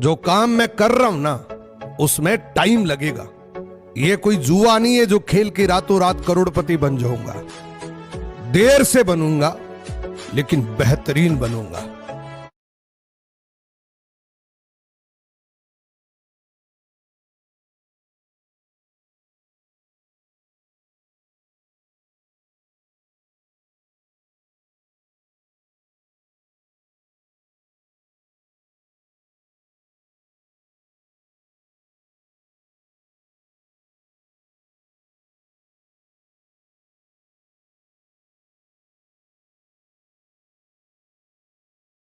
जो काम मैं कर रहा हूं ना उसमें टाइम लगेगा। ये कोई जुआ नहीं है जो खेल के रातों रात करोड़पति बन जाऊंगा। देर से बनूंगा लेकिन बेहतरीन बनूंगा।